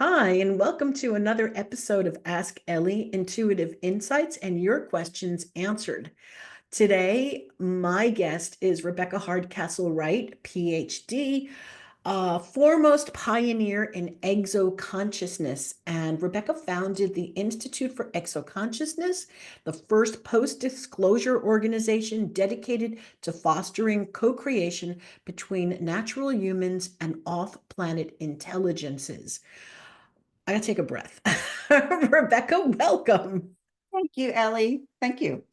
Hi, and welcome to another episode of Ask Elly, Intuitive Insights and Your Questions Answered. Today, my guest is Rebecca Hardcastle Wright, PhD, foremost pioneer in exoconsciousness. And Rebecca founded the Institute for Exoconsciousness, the first post-disclosure organization dedicated to fostering co-creation between natural humans and off-planet intelligences. I gotta take a breath. Rebecca, welcome. Thank you, Ellie. Thank you.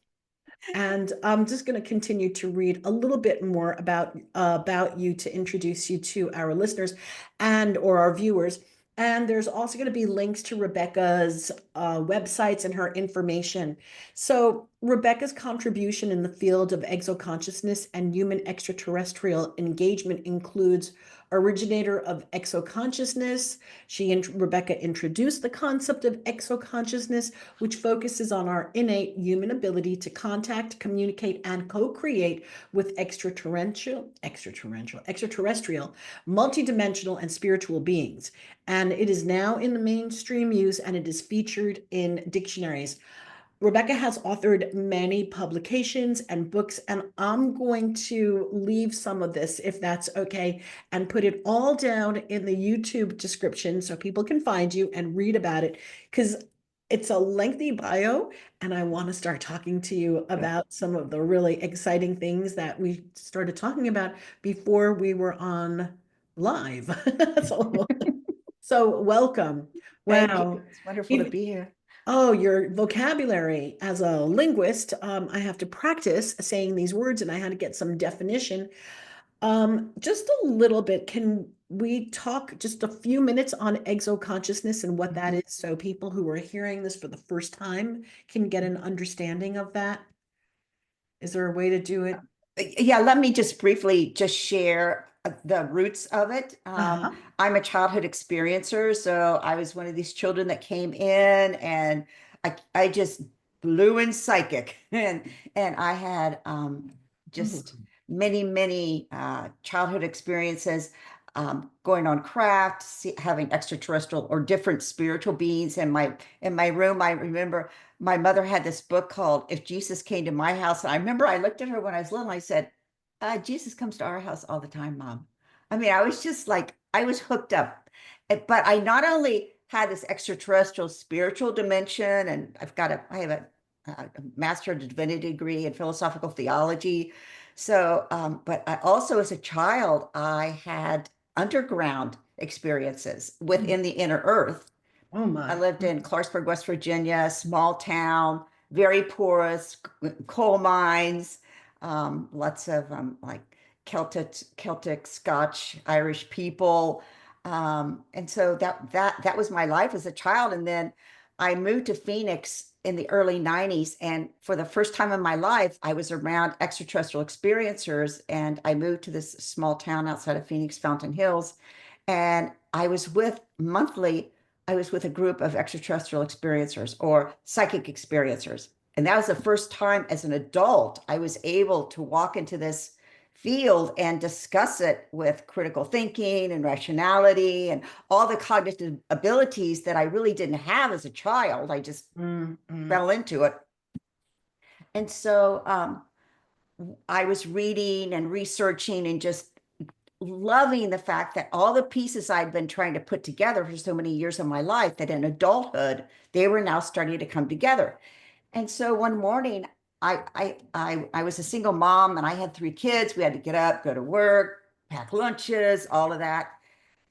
And I'm just going to continue to read a little bit more about you to introduce you to our listeners and or our viewers. And there's also going to be links to Rebecca's websites and her information. So Rebecca's contribution in the field of exoconsciousness and human extraterrestrial engagement includes Originator of Exoconsciousness. Rebecca introduced the concept of exoconsciousness, which focuses on our innate human ability to contact, communicate, and co-create with extraterrestrial, multidimensional, and spiritual beings. And it is now in the mainstream use and it is featured in dictionaries. Rebecca has authored many publications and books, and I'm going to leave some of this, if that's okay, and put it all down in the YouTube description so people can find you and read about it, because it's a lengthy bio, and I want to start talking to you about some of the really exciting things that we started talking about before we were on live. So, so welcome. Thank you. Wow. It's wonderful to Even, be here. Oh, your vocabulary as a linguist, I have to practice saying these words and I had to get some definition. Just a little bit. Can we talk just a few minutes on exoconsciousness and what that Mhm. is so people who are hearing this for the first time can get an understanding of that? Is there a way to do it? Yeah, let me just briefly just share the roots of it. Uh-huh. I'm a childhood experiencer, so I was one of these children that came in and I just blew in psychic and I had Oh, just many childhood experiences, going on craft, having extraterrestrial or different spiritual beings in my room. I remember my mother had this book called If Jesus Came to My House. And I remember I looked at her when I was little, and I said, Jesus comes to our house all the time, Mom. I mean, I was just like, I was hooked up. But I not only had this extraterrestrial spiritual dimension, and I have a Master of Divinity degree in philosophical theology. So, but I also, as a child, I had underground experiences within the inner earth. oh I my. lived in Clarksburg, West Virginia, small town, very porous, coal mines, lots of like Celtic, Scotch, Irish people. And so that was my life as a child. And then I moved to Phoenix in the early 90s. And for the first time in my life, I was around extraterrestrial experiencers. And I moved to this small town outside of Phoenix, Fountain Hills. And I was with a group of extraterrestrial experiencers or psychic experiencers. And that was the first time as an adult I was able to walk into this field and discuss it with critical thinking and rationality and all the cognitive abilities that I really didn't have as a child. I just Mm, mm. fell into it. And so I was reading and researching and just loving the fact that all the pieces I'd been trying to put together for so many years of my life, that in adulthood, they were now starting to come together. And so one morning, I was a single mom and I had three kids. We had to get up, go to work, pack lunches, all of that.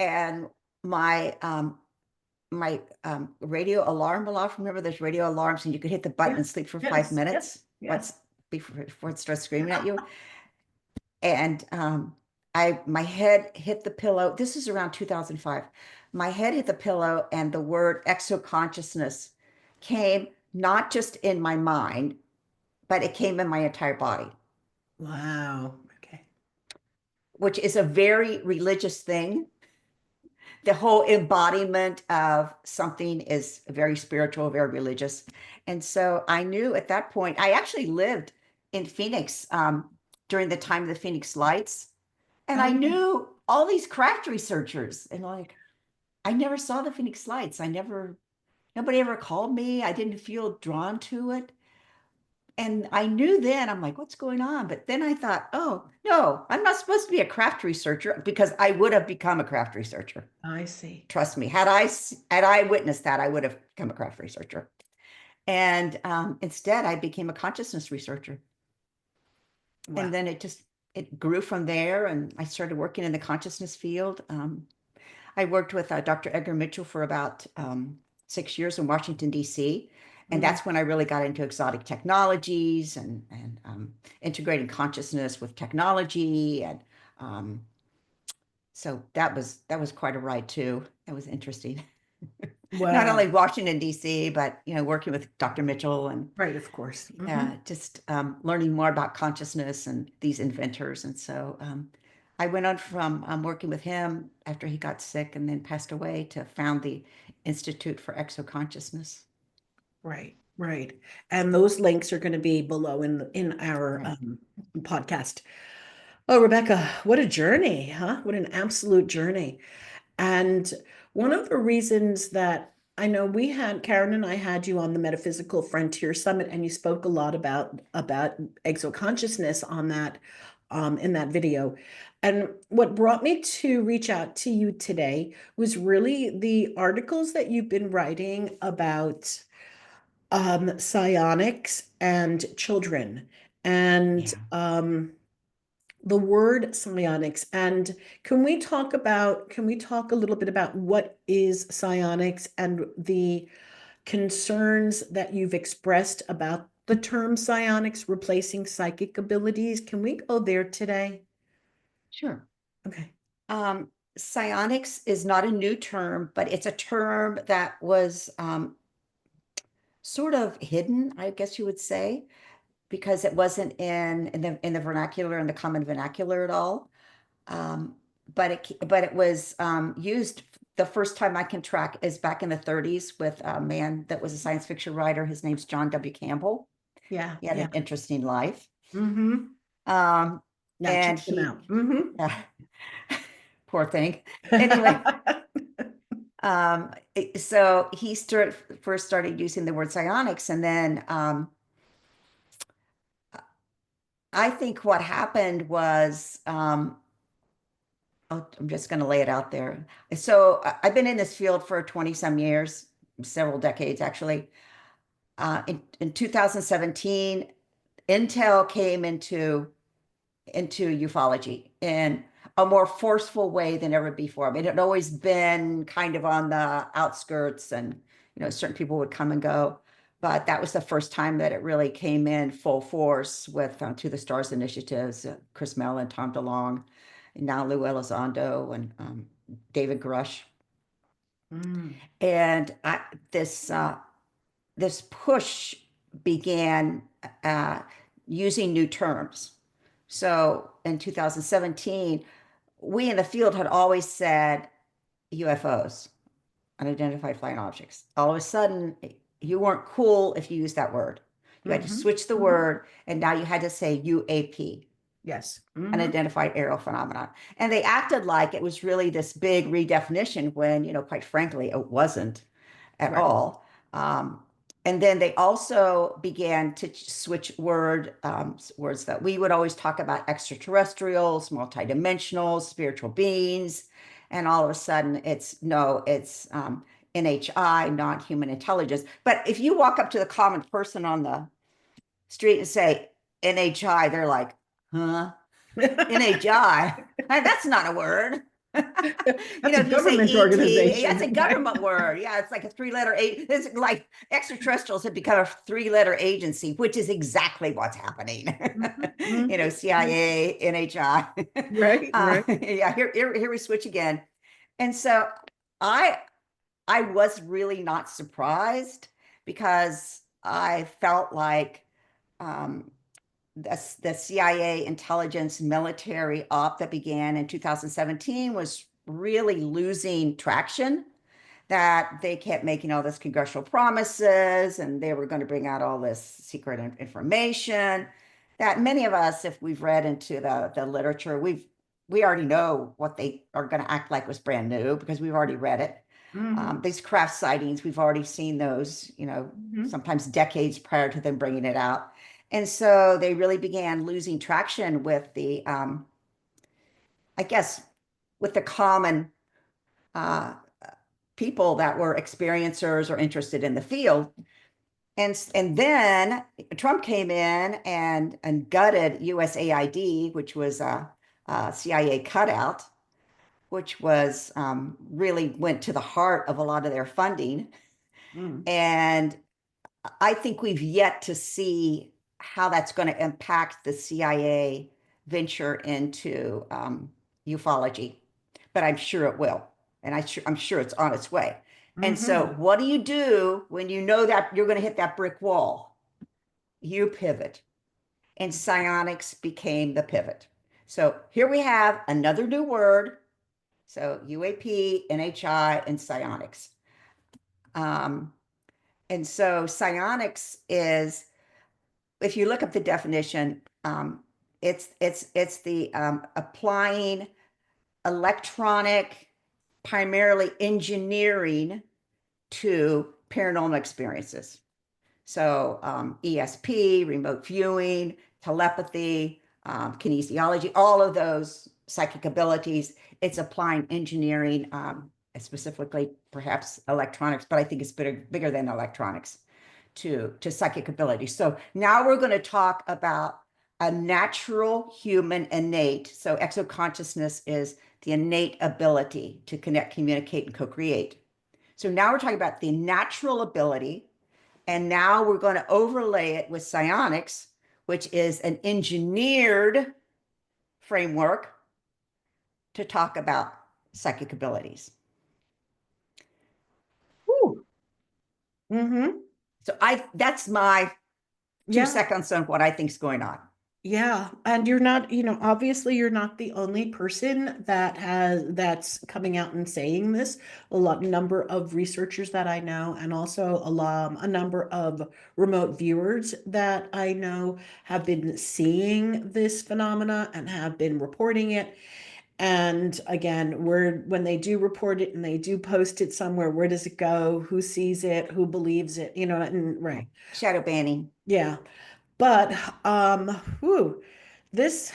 And my radio alarm went off. Remember, there's radio alarms and you could hit the button Yeah. and sleep for five Yes. Yes. minutes Yes. once before it starts screaming at you. And my head hit the pillow. This is around 2005. My head hit the pillow, and the word exoconsciousness came not just in my mind, but it came in my entire body, Wow. Okay. which is a very religious thing. The whole embodiment of something is very spiritual, very religious. And so I knew at that point, I actually lived in Phoenix during the time of the Phoenix Lights. And I Oh, knew all these craft researchers and like, I never saw the Phoenix Lights. Nobody ever called me. I didn't feel drawn to it. And I knew then, I'm like, what's going on? But then I thought, oh, no, I'm not supposed to be a craft researcher, because I would have become a craft researcher. I see. Trust me, had I witnessed that, I would have become a craft researcher. And instead, I became a consciousness researcher. Wow. And then it grew from there, and I started working in the consciousness field. I worked with Dr. Edgar Mitchell for about 6 years in Washington, D.C. And Mm, that's when I really got into exotic technologies and integrating consciousness with technology. And um, so that was quite a ride too. That was interesting. Not wow. only Washington, D.C., but working with Dr. Mitchell and Right, of course. Hmm. just learning more about consciousness and these inventors. And so I went on from working with him after he got sick and then passed away to found the Institute for Exoconsciousness. Right, right. And those links are going to be below in our Right. podcast. Oh, Rebecca, what a journey, huh? What an absolute journey. And one of the reasons that I know Karen and I had you on the Metaphysical Frontier Summit, and you spoke a lot about exoconsciousness on that in that video. And what brought me to reach out to you today was really the articles that you've been writing about psionics and children, and Yeah. the word psionics. And can we talk a little bit about what is psionics and the concerns that you've expressed about the term psionics replacing psychic abilities? Can we go there today? Sure. Okay. Psionics is not a new term, but it's a term that was sort of hidden, I guess you would say, because it wasn't in the vernacular, in the common vernacular at all. Um, but it was used the first time I can track is back in the 30s with a man that was a science fiction writer. His name's John W. Campbell. Yeah, He had yeah. an interesting life. Mm-hmm. Um, Yeah, check and them he, out. Mm-hmm. uh, poor thing. Anyway, so he first started using the word psionics, and then I think what happened was, oh, I'm just going to lay it out there. So I've been in this field for 20 some years, several decades actually. In 2017, Intel came into ufology in a more forceful way than ever before. I mean, it had always been kind of on the outskirts, and certain people would come and go, but that was the first time that it really came in full force with To the Stars initiatives, Chris Mellon, Tom DeLonge, and now Lou Elizondo and David Grush. Mm. And this push began uh, using new terms. So in 2017, we in the field had always said UFOs, unidentified flying objects. All of a sudden, you weren't cool if you used that word. You had to Mm-hmm. switch the Mm-hmm. word, and now you had to say UAP, Yes. Mm-hmm. unidentified aerial phenomenon. And they acted like it was really this big redefinition when, quite frankly, it wasn't at Right. all. Um, and then they also began to switch words that we would always talk about: extraterrestrials, multidimensional, spiritual beings. And all of a sudden, it's NHI, non-human intelligence. But if you walk up to the common person on the street and say NHI, they're like, huh? NHI? That's not a word. That's a If you say government ET, that's a organization, right? government word. Yeah, it's like a three-letter. It's like extraterrestrials have become a three-letter agency, which is exactly what's happening. Mhm, mhm, mhm. CIA, NHI. Right, right. Yeah, here we switch again. And so I I was really not surprised, because I felt like um, the CIA intelligence military op that began in 2017 was really losing traction, that they kept making all this congressional promises and they were going to bring out all this secret information that many of us, if we've read into the literature, we already know what they are going to act like was brand new because we've already read it. Mm-hmm. These craft sightings, we've already seen those, Mm-hmm. sometimes decades prior to them bringing it out. And so they really began losing traction with I guess, with the common uh, people that were experiencers or interested in the field. And then Trump came in and gutted USAID, which was a CIA cutout, which was really went to the heart of a lot of their funding. Mm-hmm. And I think we've yet to see how that's going to impact the CIA venture into ufology, but I'm sure it will. And I'm sure it's on its way. And so, Mm-hmm. what do you do when you know that you're going to hit that brick wall? You pivot. And psionics became the pivot. So, here we have another new word. So, UAP, NHI, and psionics. Um, and so, psionics is, if you look up the definition, it's the applying electronic, primarily engineering to paranormal experiences. So ESP, remote viewing, telepathy, kinesiology, all of those psychic abilities. It's applying engineering, specifically perhaps electronics, but I think it's bigger than electronics to psychic ability. So now we're going to talk about a natural human innate. So exoconsciousness is the innate ability to connect, communicate, and co-create. So now we're talking about the natural ability, and now we're going to overlay it with psionics, which is an engineered framework to talk about psychic abilities. Mm-hmm. So that's my two Yeah. seconds on what I think is going on. Yeah, and you're not, obviously you're not the only person that's coming out and saying this. Number of researchers that I know, and also a number of remote viewers that I know have been seeing this phenomena and have been reporting it. And again, when they do report it and they do post it somewhere, where does it go? Who sees it? Who believes it? And right. Shadow banning. Yeah. But whew, this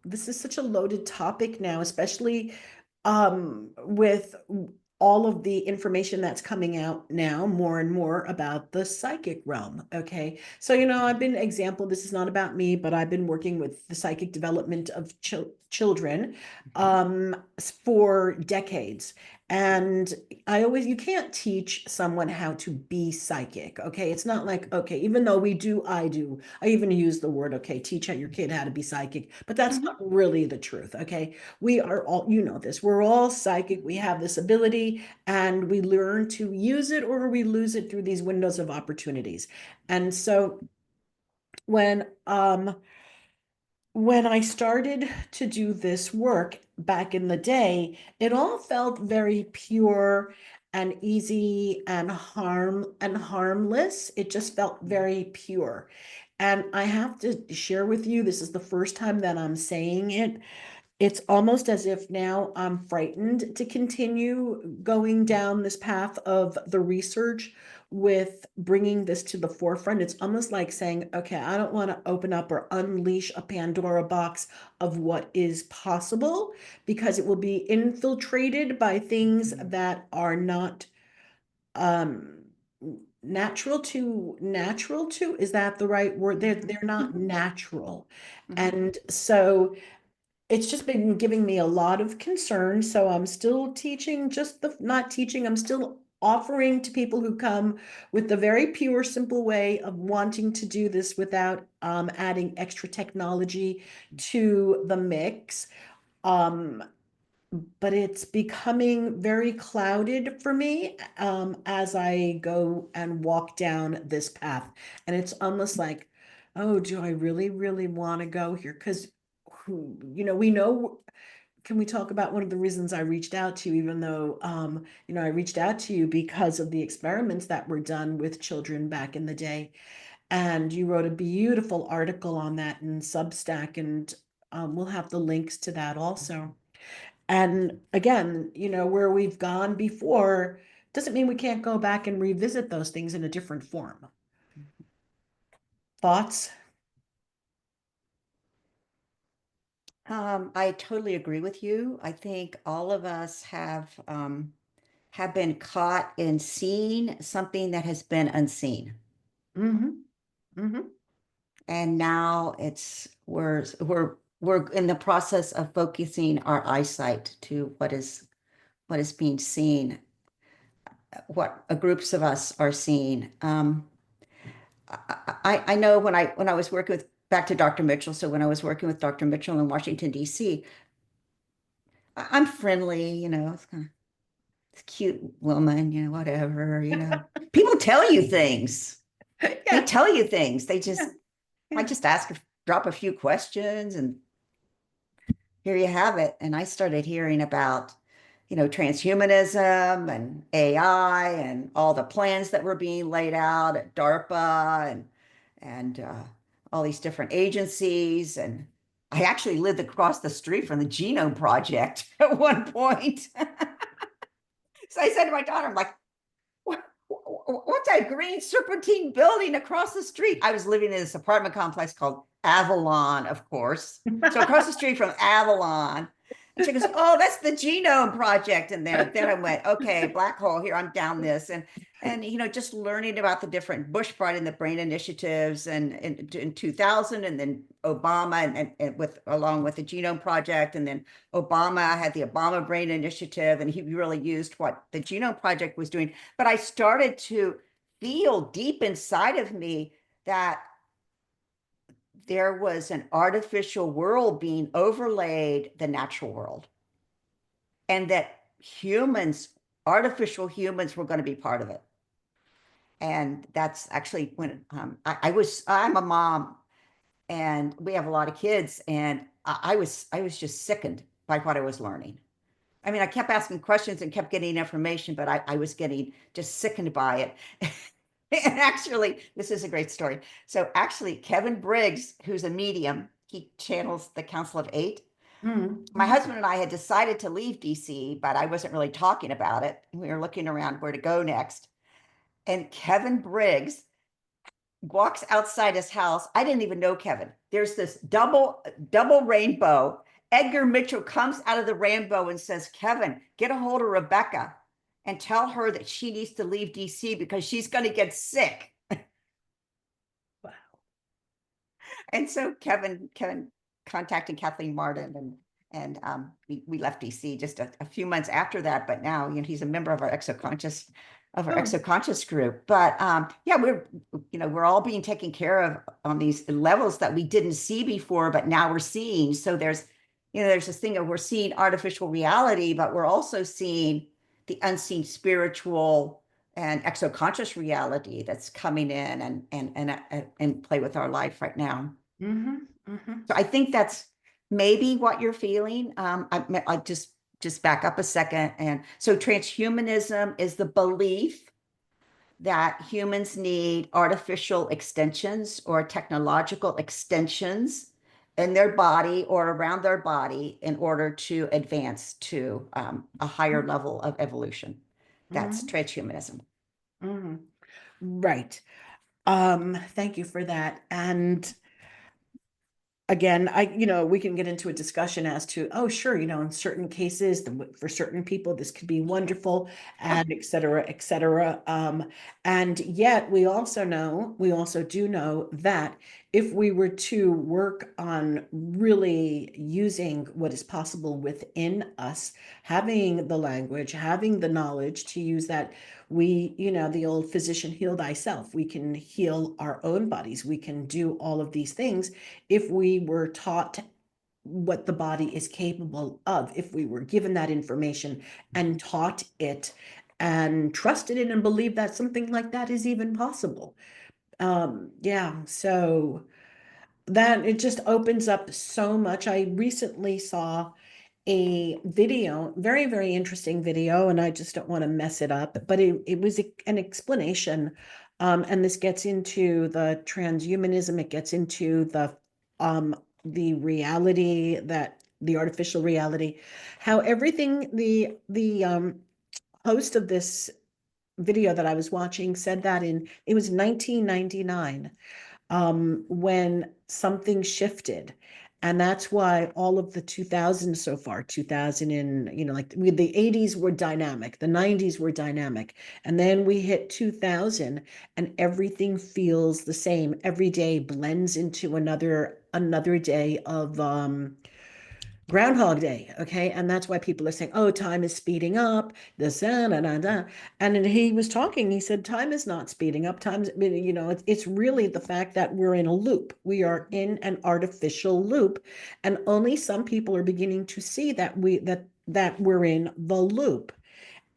this is such a loaded topic now, especially with all of the information that's coming out now more and more about the psychic realm. Okay. So, I've been example, this is not about me, but I've been working with the psychic development of children Mhm. for decades. And you can't teach someone how to be psychic. Okay. It's not like, okay, even though I even use the word, okay, teach your kid how to be psychic, but that's not Mhm. really the truth. Okay. We are all, this, we're all psychic. We have this ability and we learn to use it or we lose it through these windows of opportunities. And so when, um, when I started to do this work back in the day, it all felt very pure and easy and harmless. It just felt very pure. And I have to share with you, this is the first time that I'm saying it. It's almost as if now I'm frightened to continue going down this path of the research with bringing this to the forefront. It's almost like saying, okay, I don't want to open up or unleash a Pandora box of what is possible because it will be infiltrated by things Mhm. that are not um natural to, is that the right word? They're not Mhm. natural. Mhm. And so it's just been giving me a lot of concern. So I'm still teaching, not teaching, I'm still offering to people who come with the very pure, simple way of wanting to do this without adding extra technology to the mix. Um, but it's becoming very clouded for me as I go and walk down this path. And it's almost like, oh, do I really, really want to go here? Because, we know. Can we talk about one of the reasons I reached out to you, even though, I reached out to you because of the experiments that were done with children back in the day. And you wrote a beautiful article on that in Substack, and we'll have the links to that also. And again, where we've gone before doesn't mean we can't go back and revisit those things in a different form. Thoughts? I totally agree with you. I think all of us have been caught in seeing something that has been unseen. Mm-hmm. Mm-hmm. And now we're in the process of focusing our eyesight to what is being seen, what groups of us are seeing. I know when I was working with back to Dr. Mitchell. So when I was working with Dr. Mitchell in Washington, D.C., I'm friendly, it's kind of this cute woman, whatever. People tell you things. They Yeah. tell you things. Yeah. I Yeah. just drop a few questions, and here you have it. And I started hearing about, transhumanism and AI and all the plans that were being laid out at DARPA and all these different agencies. And I actually lived across the street from the Genome Project at one point. So I said to my daughter, I'm like, what's that green serpentine building across the street? I was living in this apartment complex called Avalon, of course. So across the street from Avalon. And she goes, "Oh, that's the Genome Project." And then I went, "Okay, black hole here. I'm down this." And just learning about the different Bush brought in the brain initiatives and in 2000, and then Obama and with along with the Genome Project, and then Obama had the Obama Brain Initiative, and he really used what the Genome Project was doing. But I started to feel deep inside of me that there was an artificial world being overlaid the natural world, and that artificial humans were going to be part of it. And that's actually when I'm a mom, and we have a lot of kids, and I was just sickened by what I was learning. I mean, I kept asking questions and kept getting information, but I was getting just sickened by it. And actually, this is a great story. So actually, Kevin Briggs, who's a medium, he channels the Council of Eight. My Mm-hmm. husband and I had decided to leave DC, but I wasn't really talking about it. We were looking around where to go next. And Kevin Briggs walks outside his house. I didn't even know Kevin. There's this double rainbow. Edgar Mitchell comes out of the rainbow and says, "Kevin, get a hold of Rebecca and tell her that she needs to leave DC because she's going to get sick." Wow. And so Kevin contacted Kathleen Martin, and we left DC just a few months after that. But now, he's a member of our Oh. exoconscious group. But yeah, we're all being taken care of on these levels that we didn't see before, but now we're seeing. So there's this thing of we're seeing artificial reality, but we're also seeing the unseen spiritual and exoconscious reality that's coming in and play with our life right now. Mm-hmm. Mm-hmm. So I think that's maybe what you're feeling. I just back up a second. And so transhumanism is the belief that humans need artificial extensions or technological extensions in their body or around their body in order to advance to a higher level of evolution. That's Mm-hmm. transhumanism. Mm-hmm. Right. Thank you for that. And again, we can get into a discussion as to, oh, sure, in certain cases, for certain people, this could be wonderful, Yeah. and et cetera, et cetera. And yet we also do know that if we were to work on really using what is possible within us, having the language, having the knowledge to use that, the old physician heal thyself. We can heal our own bodies. We can do all of these things if we were taught what the body is capable of, if we were given that information and taught it and trusted it and believed that something like that is even possible. Yeah, so that it just opens up so much. I recently saw a video, very, very interesting video, and I just don't want to mess it up, but it was an explanation. And this gets into the transhumanism, it gets into the reality that the artificial reality, how everything the host of this video that I was watching said that in it was 1999 when something shifted. And that's why all of the 2000s so far, 2000 and, like the 80s were dynamic, the 90s were dynamic. And then we hit 2000 and everything feels the same. Every day blends into another day of Groundhog Day, okay? And that's why people are saying, oh, time is speeding up, this, da. And then he was talking, he said, time is not speeding up. It's really the fact that we're in a loop. We are in an artificial loop. And only some people are beginning to see that we're in the loop.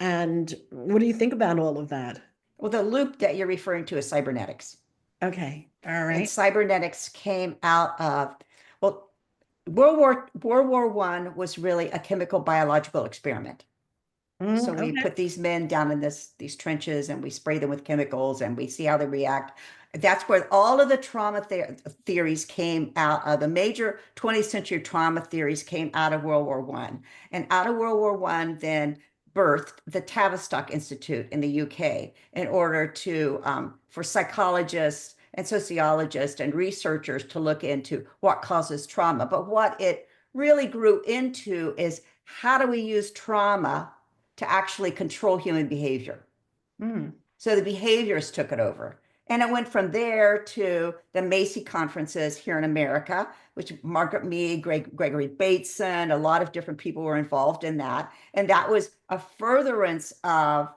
And what do you think about all of that? Well, the loop that you're referring to is cybernetics. Okay, all And right. cybernetics came out of, well, World War I was really a chemical biological experiment. So we Okay. put these men down in these trenches and we spray them with chemicals and we see how they react. That's where all of the trauma theories came out of. The major 20th century trauma theories came out of World War I. And out of World War I, then birthed the Tavistock Institute in the UK in order to for psychologists and sociologists and researchers to look into what causes trauma. But what it really grew into is how do we use trauma to actually control human behavior? Mm. So the behaviors took it over. And it went from there to the Macy conferences here in America, which Margaret Mead, Gregory Bateson, a lot of different people were involved in that. And that was a furtherance of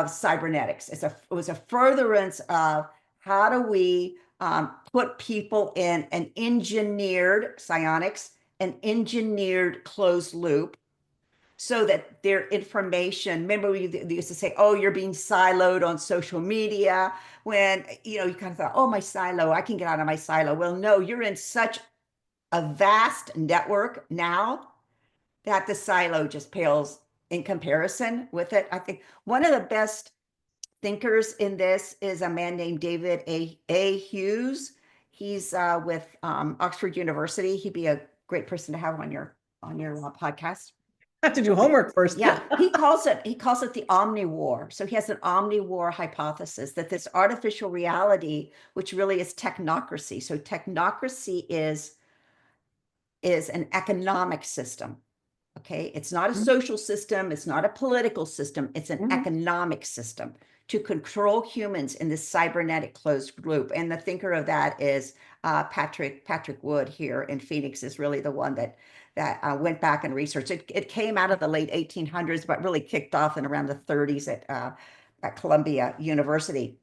cybernetics. It was a furtherance of how do we put people in an engineered psionics, an engineered closed loop so that their information, remember we used to say, oh, you're being siloed on social media when, you kind of thought, oh, my silo, I can get out of my silo. Well, no, you're in such a vast network now that the silo just pales in comparison with it. I think one of the best thinkers in this is a man named David A. Hughes. He's with Oxford University. He'd be a great person to have on your podcast. I have to do homework first. Yeah, he calls it the omni-war. So he has an omni-war hypothesis that this artificial reality, which really is technocracy. So technocracy is an economic system. Okay, it's not a social system, it's not a political system, it's an Mhm. economic system to control humans in this cybernetic closed loop. And the thinker of that is Patrick Wood here in Phoenix is really the one that went back and researched. It came out of the late 1800s, but really kicked off in around the 30s at Columbia University.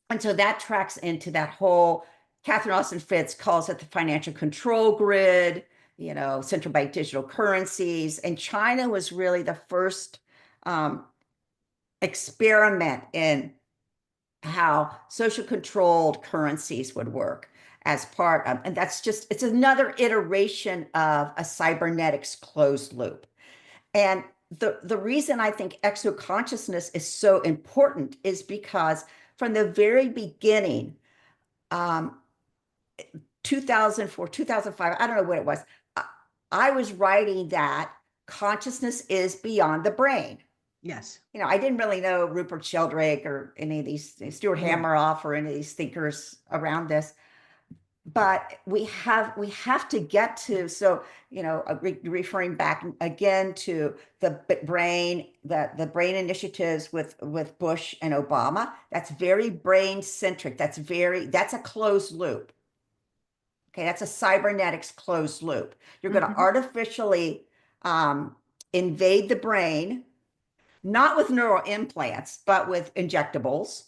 And so that tracks into that whole, Catherine Austin Fitts calls it the financial control grid, central bank digital currencies. And China was really the first experiment in how social controlled currencies would work as part of, and it's another iteration of a cybernetics closed loop. And the reason I think exoconsciousness is so important is because from the very beginning, um, 2004, 2005, I don't know what it was. I was writing that consciousness is beyond the brain. Yes. I didn't really know Rupert Sheldrake or any of these, Stuart Yeah. Hameroff or any of these thinkers around this. But we have to get to, so referring back again to the brain initiatives with Bush and Obama. That's very brain centric. That's a closed loop. Okay, that's a cybernetics closed loop. You're going to Mhm. artificially invade the brain, not with neural implants, but with injectables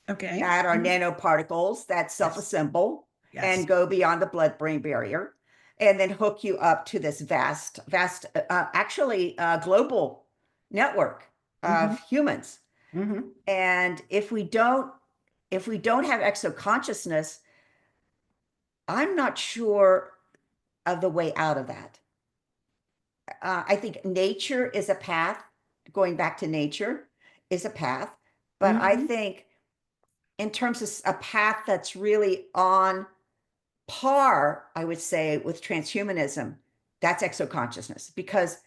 Okay. that are Mhm. nanoparticles that Yes. self-assemble Yes. and go beyond the blood-brain barrier, and then hook you up to this vast, actually global network Hmm. of humans. Hmm. And if we don't have exoconsciousness, I'm not sure of the way out of that. I think nature is a path. Going back to nature is a path, but I Hmm. think in terms of a path that's really on par, I would say, with transhumanism That's exoconsciousness, because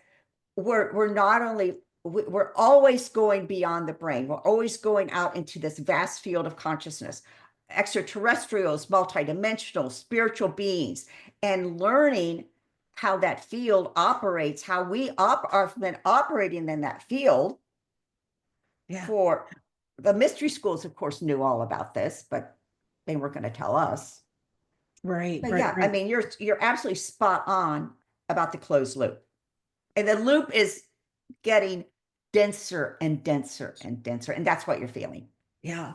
we're not only we're always going beyond the brain. We're always going out into this vast field of consciousness, extraterrestrials, multidimensional, spiritual beings, and learning how that field operates, how we are been operating in that field Yeah. for the mystery schools, of course, knew all about this, but they weren't going to tell us. Right, But right, yeah, I right. mean, you're absolutely spot on about the closed loop. And the loop is getting denser and denser and denser. And that's what you're feeling. Yeah.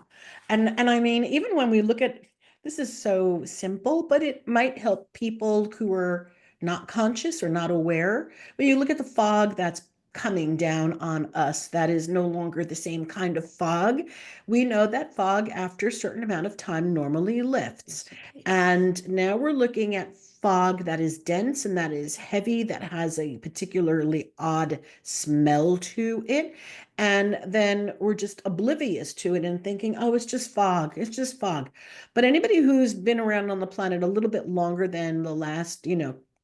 And I mean, even when we look at this is so simple, but it might help people who are not conscious or not aware. But you look at the fog that's coming down on us, that is no longer the same kind of fog. We know that fog after a certain amount of time normally lifts. And now we're looking at fog that is dense and that is heavy, that has a particularly odd smell to it. And then we're just oblivious to it and thinking, oh, it's just fog. It's just fog. But anybody who's been around on the planet a little bit longer than the last,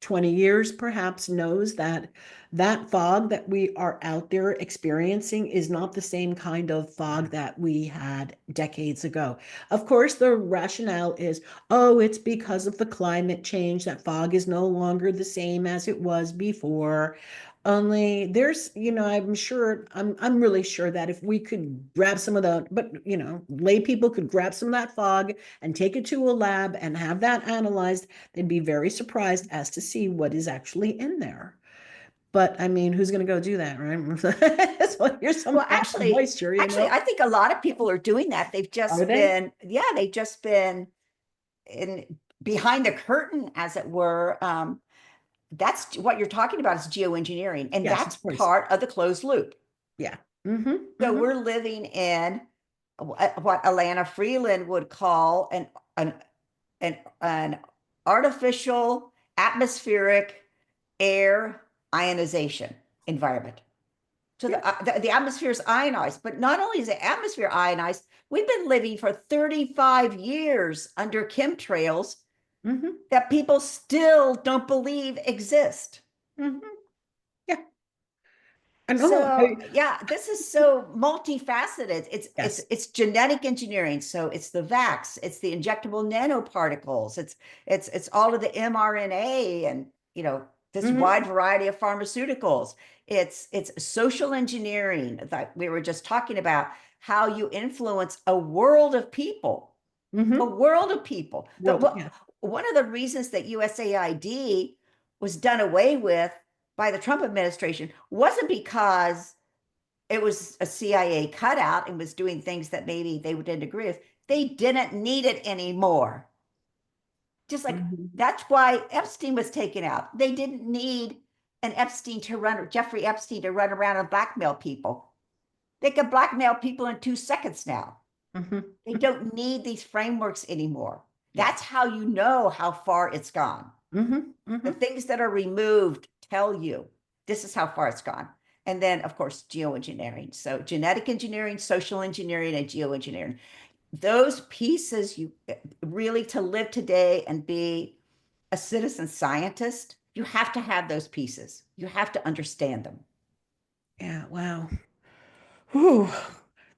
20 years perhaps knows that that fog that we are out there experiencing is not the same kind of fog that we had decades ago. Of course, the rationale is, oh, it's because of the climate change that fog is no longer the same as it was before. Only there's, I'm really sure that if we could grab some of the, but lay people could grab some of that fog and take it to a lab and have that analyzed, they'd be very surprised as to see what is actually in there. But I mean, who's going to go do that, right? So here's some Well, fog and moisture, I think a lot of people are doing that. They've Are just they? been, yeah, they've just been in behind the curtain, as it were. That's what you're talking about is geoengineering, and Yes, that's of course. part of the closed loop. Yeah. Mm-hmm. So Mm-hmm. we're living in what Alana Freeland would call an an artificial atmospheric air ionization environment. So Yeah. the atmosphere is ionized, but not only is the atmosphere ionized, we've been living for 35 years under chemtrails Mm-hmm. that people still don't believe exist. Mm-hmm. Yeah. And oh, So yeah, this is so multifaceted. yes. It's genetic engineering. So it's the vax, it's the injectable nanoparticles, it's all of the mRNA and this Mm-hmm. wide variety of pharmaceuticals. It's social engineering that we were just talking about, how you influence a world of people, a Mm-hmm. world of people. World. Yeah. One of the reasons that USAID was done away with by the Trump administration wasn't because it was a CIA cutout and was doing things that maybe they didn't agree with. They didn't need it anymore. Just like Mm-hmm. that's why Epstein was taken out. They didn't need Jeffrey Epstein to run around and blackmail people. They can blackmail people in 2 seconds now. They Mm-hmm. don't need these frameworks anymore. Yeah. That's how you know how far it's gone. Mm-hmm. The Mm-hmm. things that are removed tell you this is how far it's gone. And then, of course, geoengineering. So, genetic engineering, social engineering, and geoengineering. Those pieces, you really to live today and be a citizen scientist, you have to have those pieces. You have to understand them. Yeah. Wow. Whew.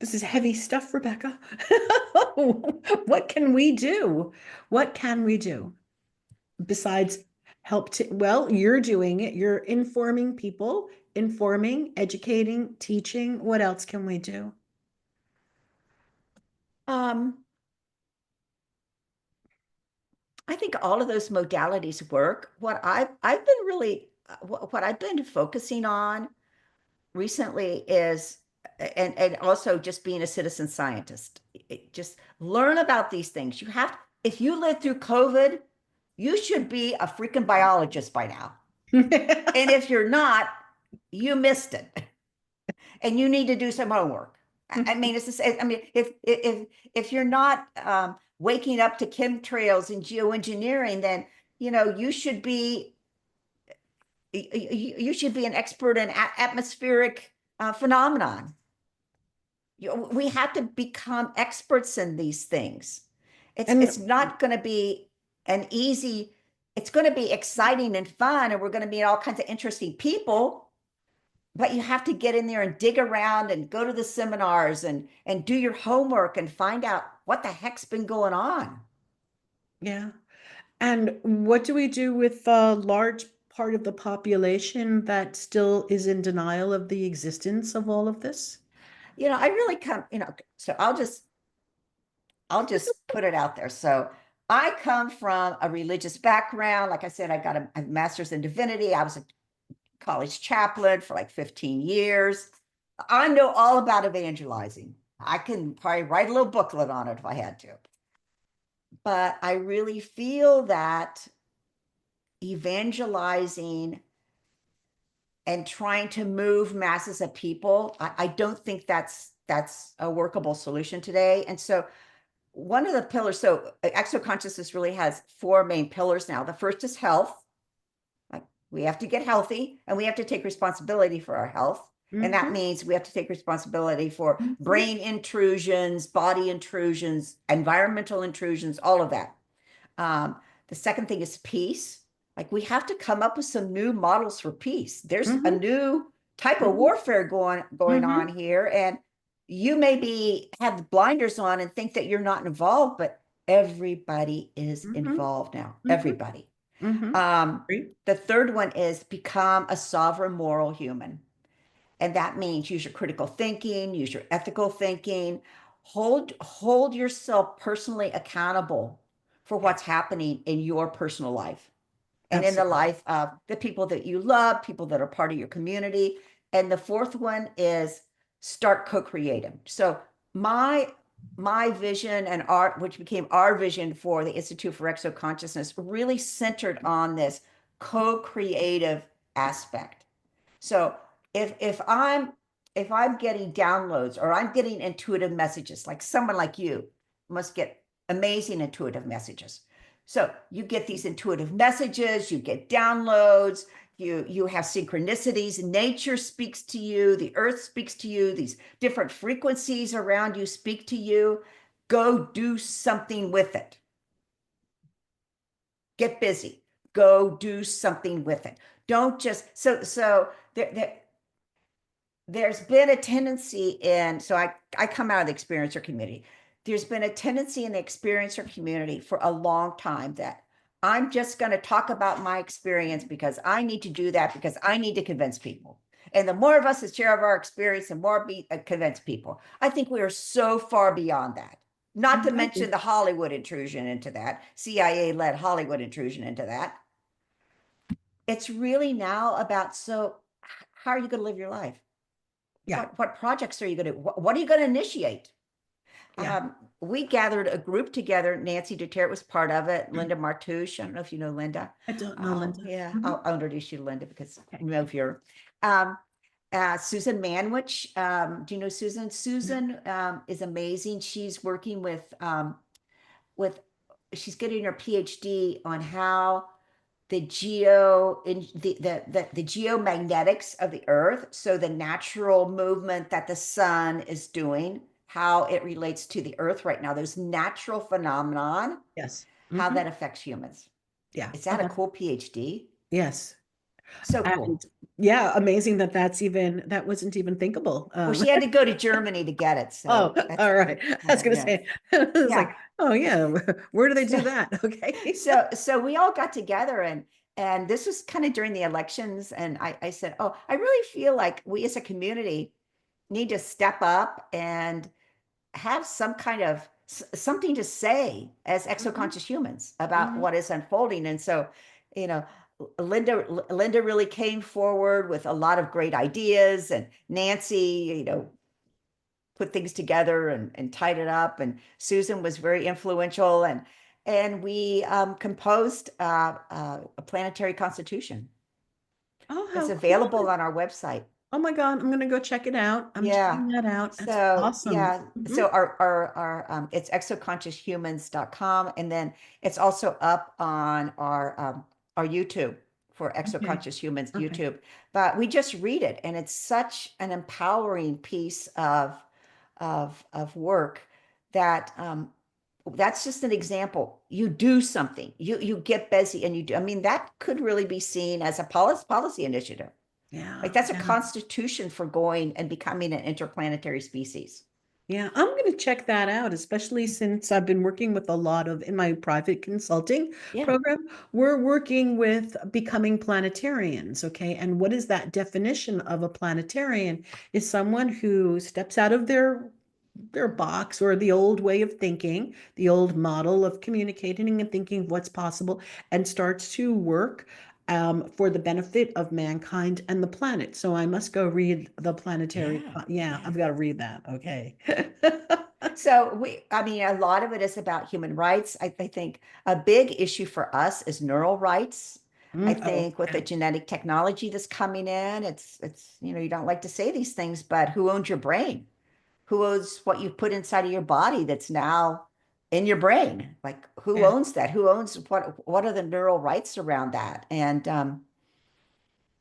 This is heavy stuff, Rebecca. What can we do? What can we do besides help to, well, you're doing it. You're informing people, informing, educating, teaching. What else can we do? Um, I think all of those modalities work. I've been really what I've been focusing on recently is and also just being a citizen scientist. Just learn about these things. If you lived through COVID, you should be a freaking biologist by now. And if you're not, you missed it. And you need to do some homework. I mean, it's just, I mean, if you're not waking up to chemtrails and geoengineering, then you should be you should be an expert in atmospheric phenomenon. We have to become experts in these things. It's And it's not going to be an easy. it's going to be exciting and fun, and we're going to meet all kinds of interesting people, but you have to get in there and dig around and go to the seminars and do your homework and find out what the heck's been going on. Yeah. And what do we do with a large part of the population that still is in denial of the existence of all of this? I really come, so I'll just put it out there. So I come from a religious background. Like I said, I got a master's in divinity. I was a college chaplain for like 15 years. I know all about evangelizing. I can probably write a little booklet on it if I had to. But I really feel that evangelizing and trying to move masses of people, I don't think that's a workable solution today. And so one of the pillars, so exoconsciousness really has four main pillars now. The first is health. Like, we have to get healthy and we have to take responsibility for our health. And that Mm-hmm. means we have to take responsibility for Mm-hmm. brain intrusions, body intrusions, environmental intrusions, all of that. The second thing is peace. Like, we have to come up with some new models for peace. There's a Mm-hmm. new type of Mm-hmm. warfare going on Mm-hmm. here, and you maybe have the blinders on and think that you're not involved, but everybody is Mm-hmm. involved now. Mm-hmm. Everybody. Mm-hmm. Um, Great. the third one is become a sovereign moral human. And that means use your critical thinking, use your ethical thinking, hold yourself personally accountable for Yeah, what's happening in your personal life and in the absolutely. life of the people that you love, people that are part of your community. And the fourth one is start co-creating. So my my vision and art, which became our vision for the Institute for Exoconsciousness, really centered on this co-creative aspect. So if I'm getting downloads or I'm getting intuitive messages, like someone like you must get amazing intuitive messages. So you get these intuitive messages, you get downloads, you have synchronicities, nature speaks to you, the earth speaks to you, these different frequencies around you speak to you. Go do something with it. Get busy. Go do something with it. Don't just so there's been a tendency in, so I come out of the experiencer community. There's been a tendency in the experiencer community for a long time that I'm just going to talk about my experience because I need to do that because I need to convince people. And the more of us that share of our experience, the more we convince people. I think we are so far beyond that. Not to I mention agree. the Hollywood intrusion into that, CIA-led Hollywood intrusion into that. It's really now about, so how are you going to live your life? Yeah. What projects are you going to, what are you going to initiate? Yeah. We gathered a group together. Nancy Duterte was part of it. Linda Martouche. I don't know if you know Linda. I don't know, Linda. Yeah, Hmm. I'll introduce you to Linda because Okay. you know if you're. Um, Susan Manwich. Do you know Susan? No. Susan is amazing. She's working with she's getting her PhD on how the geo in the geomagnetics of the earth, so the natural movement that the sun is doing, how it relates to the earth right now, those natural phenomenon, Yes. how Hmm. that affects humans. Yeah. Is that a Okay. cool PhD? Yes. So And cool. yeah, amazing that that wasn't even thinkable. Well, she had to go to Germany to get it, Oh, so that's all right. I was gonna yeah, say, it's yeah. like, oh yeah, where do they So do that? Okay. so we all got together, and this was kind of during the elections, and I said, oh, I really feel like we as a community need to step up and have some kind of something to say as Hmm. exoconscious humans about Hmm. what is unfolding. And so, you know, Linda really came forward with a lot of great ideas, and Nancy, put things together and tied it up. And Susan was very influential, and we composed a planetary constitution. Oh, It's how cool. available on our website. Oh my God, I'm gonna go check it out. I'm Yeah. checking that out. That's So awesome. yeah, Hmm. so our it's exoconscioushumans.com, and then it's also up on our YouTube for Okay. Exoconscious Humans Okay. YouTube. But we just read it, and it's such an empowering piece of work that that's just an example. You do something, you get busy and you do. I mean, that could really be seen as a policy initiative. Yeah, Like that's a yeah. constitution for going and becoming an interplanetary species. Yeah, I'm going to check that out, especially since I've been working with a lot of, in my private consulting Yeah. program, we're working with becoming planetarians, okay? And what is that definition of a planetarian? Is someone who steps out of their box or the old way of thinking, the old model of communicating and thinking what's possible, and starts to work for the benefit of mankind and the planet. So I must go read the planetary. Yeah. Yeah, Yeah. I've got to read that. Okay. So I mean, a lot of it is about human rights. I think a big issue for us is neural rights. I Oh, think with yeah. the genetic technology that's coming in, you don't like to say these things, but who owns your brain? Who owns what you put inside of your body that's now in your brain? Like who Yeah. owns that? Who owns what are the neural rights around that? And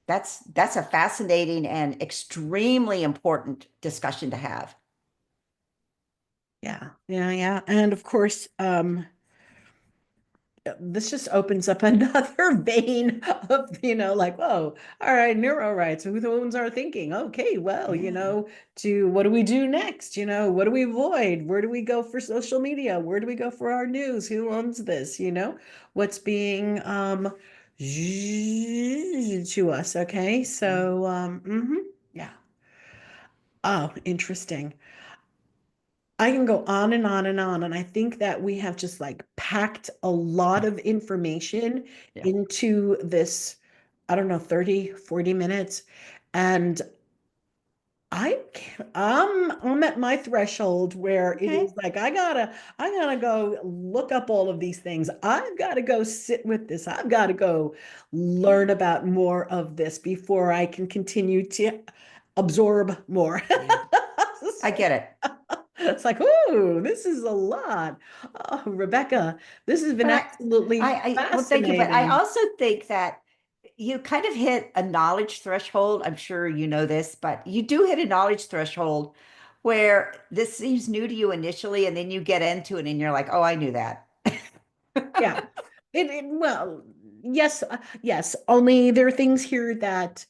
that's a fascinating and extremely important discussion to have. Yeah. Yeah. Yeah. And of course, this just opens up another vein of, like, whoa, all right, neuro rights, who owns our thinking? Okay, well, Yeah. to what do we do next? What do we avoid? Where do we go for social media? Where do we go for our news? Who owns this? What's being to us? Okay, Yeah. so yeah. Oh, interesting. I can go on and on and on. And I think that we have just like packed a lot of information Yeah. into this, I don't know, 30, 40 minutes. And I'm at my threshold where it Okay. is like I gotta go look up all of these things. I've got to go sit with this. I've got to go learn about more of this before I can continue to absorb more. Yeah. I get it. It's like, oh, this is a lot. Oh, Rebecca, this has been But absolutely well, thank you. But I fascinating. also think that you kind of hit a knowledge threshold. I'm sure you know this, but you do hit a knowledge threshold where this seems new to you initially, and then you get into it and you're like, oh, I knew that. Yeah. Well, yes, yes. Only there are things here that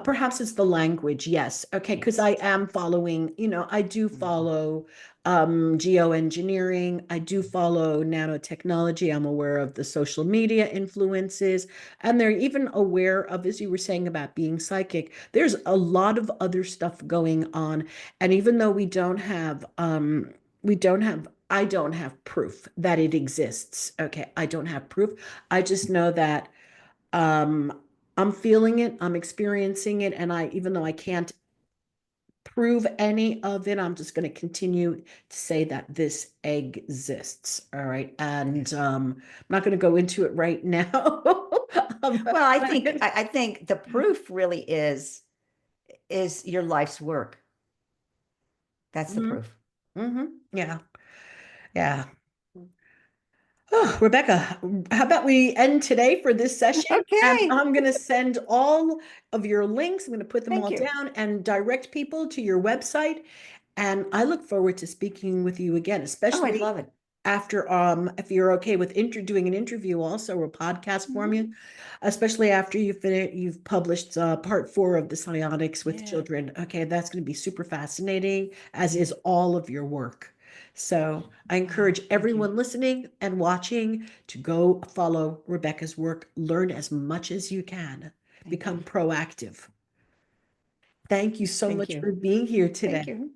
perhaps it's the language, yes. Okay, because Yes. I am following, I do Mhm. follow geoengineering. I do follow nanotechnology. I'm aware of the social media influences, and they're even aware of, as you were saying about being psychic, there's a lot of other stuff going on. And even though I don't have proof that it exists. Okay, I don't have proof. I just know that um, I'm feeling it, I'm experiencing it, and even though I can't prove any of it, I'm just going to continue to say that this exists. All right. And I'm not going to go into it right now. Well, But I think the proof really is your life's work. That's the Mhm, proof. yeah. Yeah. Oh, Rebecca, how about we end today for this session? And Okay. I'm going to send all of your links. I'm going to put them Thank all you. down and direct people to your website. And I look forward to speaking with you again, Oh, I'd especially love it. after, if you're okay with doing an interview also or podcast for Mhm. me, especially after you've published part 4 of the psionics with Yeah. children. Okay, that's going to be super fascinating, as is all of your work. So I Oh, encourage thank you. everyone listening and watching to go follow Rebecca's work, learn as much as you can, Thank you. become proactive. Thank you so Thank much you. for being here Thank today. you.